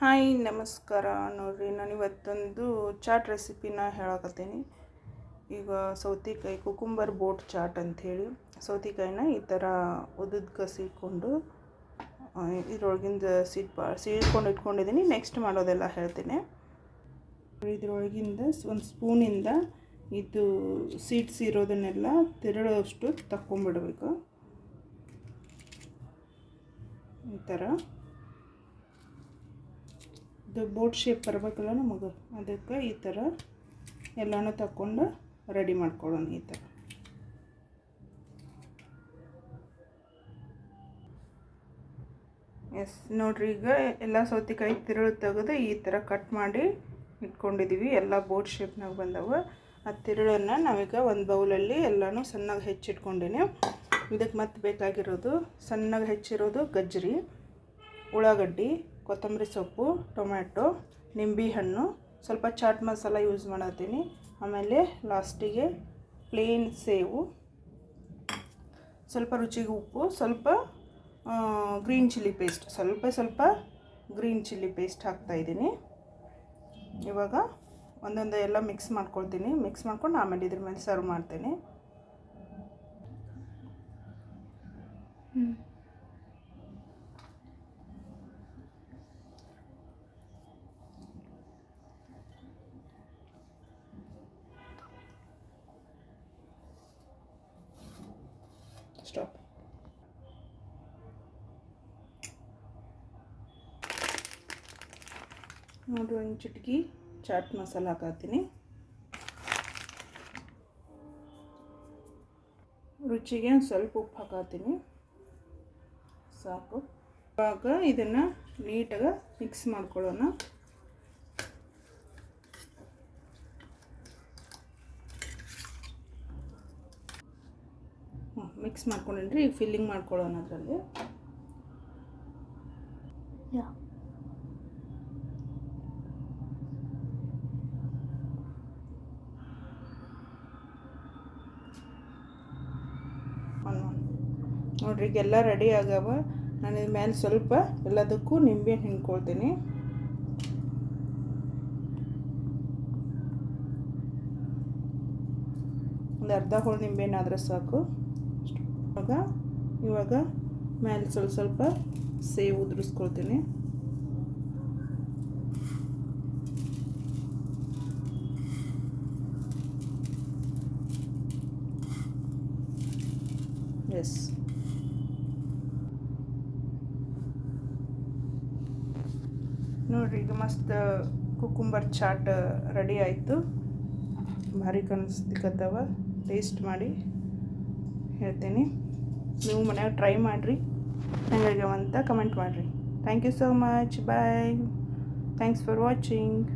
Hi ನಮಸ್ಕಾರ. ನೋಡಿರಿ, ನಾನು ಇವತ್ತೊಂದು ಚಾಟ್ ರೆಸಿಪಿನ ಹೇಳಕತ್ತೀನಿ. ಈಗ ಸೌತೆಕಾಯಿ ಕುಕುಂಬರ್ ಬೋಟ್ ಚಾಟ್ ಅಂಥೇಳಿ ಸೌತೆಕಾಯಿನ ಈ ಥರ ಉದುದ್ ಕಸಿಕೊಂಡು ಇದ್ರೊಳಗಿಂದ ಸೀಳ್ಕೊಂಡು ಇಟ್ಕೊಂಡಿದ್ದೀನಿ. ನೆಕ್ಸ್ಟ್ ಮಾಡೋದೆಲ್ಲ ಹೇಳ್ತೀನಿ. ಇದ್ರೊಳಗಿಂದ ಒಂದು ಸ್ಪೂನಿಂದ ಇದು ಸೀಡ್ಸ್ ಇರೋದನ್ನೆಲ್ಲ ತಿರುಳೋಷ್ಟು ತಕ್ಕೊಂಬಿಡ್ಬೇಕು. ಈ ಥರ ಇದು ಬೋಟ್ ಶೇಪ್ ಬರಬೇಕಲ್ಲ ನಮಗೆ, ಅದಕ್ಕೆ ಈ ಥರ ಎಲ್ಲನೂ ತಕ್ಕೊಂಡು ರೆಡಿ ಮಾಡ್ಕೊಳ್ಳೋಣ. ಈ ಥರ ಎಸ್ ನೋಡ್ರಿ, ಈಗ ಎಲ್ಲ ಸೌತೆಕಾಯಿ ತಿರುಳು ತೆಗೆದು ಈ ಥರ ಕಟ್ ಮಾಡಿ ಇಟ್ಕೊಂಡಿದ್ದೀವಿ. ಎಲ್ಲ ಬೋಟ್ ಶೇಪ್ನಾಗ ಬಂದವು. ಆ ತಿರುಳನ್ನು ನಾವೀಗ ಒಂದು ಬೌಲಲ್ಲಿ ಎಲ್ಲನೂ ಸಣ್ಣಗೆ ಹೆಚ್ಚಿಟ್ಕೊಂಡೀನಿ. ಇದಕ್ಕೆ ಮತ್ತೆ ಬೇಕಾಗಿರೋದು ಸಣ್ಣಗೆ ಹೆಚ್ಚಿರೋದು ಗಜ್ಜರಿ, ಉಳ್ಳಾಗಡ್ಡಿ, ಕೊತ್ತಂಬರಿ ಸೊಪ್ಪು, ಟೊಮ್ಯಾಟೊ, ನಿಂಬೆ ಹಣ್ಣು, ಸ್ವಲ್ಪ ಚಾಟ್ ಮಸಾಲ ಯೂಸ್ ಮಾಡತ್ತೀನಿ. ಆಮೇಲೆ ಲಾಸ್ಟಿಗೆ ಪ್ಲೇನ್ ಸೇವು, ಸ್ವಲ್ಪ ರುಚಿಗೆ ಉಪ್ಪು, ಸ್ವಲ್ಪ ಗ್ರೀನ್ ಚಿಲ್ಲಿ ಪೇಸ್ಟ್, ಸ್ವಲ್ಪ ಗ್ರೀನ್ ಚಿಲ್ಲಿ ಪೇಸ್ಟ್ ಹಾಕ್ತಾಯಿದ್ದೀನಿ. ಇವಾಗ ಒಂದೊಂದು ಎಲ್ಲ ಮಿಕ್ಸ್ ಮಾಡ್ಕೊಳ್ತೀನಿ. ಮಿಕ್ಸ್ ಮಾಡ್ಕೊಂಡು ಆಮೇಲೆ ಇದ್ರ ಮೇಲೆ ಸರ್ವ್ ಮಾಡ್ತೀನಿ. ಸ್ಟಾಪ್. ನೋಡಿ, ಒಂದು ಚಿಟಕಿ ಚಾಟ್ ಮಸಾಲ ಹಾಕತ್ತೀನಿ. ರುಚಿಗೆ ಸ್ವಲ್ಪ ಉಪ್ಪು ಹಾಕತ್ತೀನಿ, ಸಾಕು. ಇವಾಗ ಇದನ್ನು ನೀಟಾಗಿ ಮಿಕ್ಸ್ ಮಾಡ್ಕೊಳ್ಳೋಣ. ಮಿಕ್ಸ್ ಮಾಡ್ಕೊಂಡ್ರಿ. ಈಗ ಫಿಲ್ಲಿಂಗ್ ಮಾಡ್ಕೊಳ್ಳೋಣ ಅದರಲ್ಲಿ. ನೋಡ್ರಿ, ಈಗೆಲ್ಲ ರೆಡಿ ಆಗ್ಯಾವ. ನಾನು ಇದ್ರ ಮೇಲೆ ಸ್ವಲ್ಪ ಎಲ್ಲದಕ್ಕೂ ನಿಂಬೆಹಣ್ಣು ಹಿಂಡ್ಕೊಳ್ತೀನಿ. ಒಂದು ಅರ್ಧ ಹೋಳು ನಿಂಬೆಹಣ್ಣು ಆದರೆ ಸಾಕು. ಇವಾಗ ಮೇಲೆ ಸ್ವಲ್ಪ ಸೇವು ಉದುರಿಸ್ಕೊಳ್ತೀನಿ. ಎಸ್, ನೋಡಿರಿ, ಈಗ ಮಸ್ತ್ ಕುಕುಂಬರ್ ಚಾಟ್ ರೆಡಿ ಆಯಿತು. ಭಾರಿ ಕಾಣಿಸ್ತಿಕತ್ತವ. ಟೇಸ್ಟ್ ಮಾಡಿ ಹೇಳ್ತೀನಿ. ನೀವು ಮನ್ಯಾಗ ಟ್ರೈ ಮಾಡಿರಿ, ಹೆಂಗಾಗ್ಯಾವಂತ ಕಮೆಂಟ್ ಮಾಡಿರಿ. Thank you so much. Bye. Thanks for watching.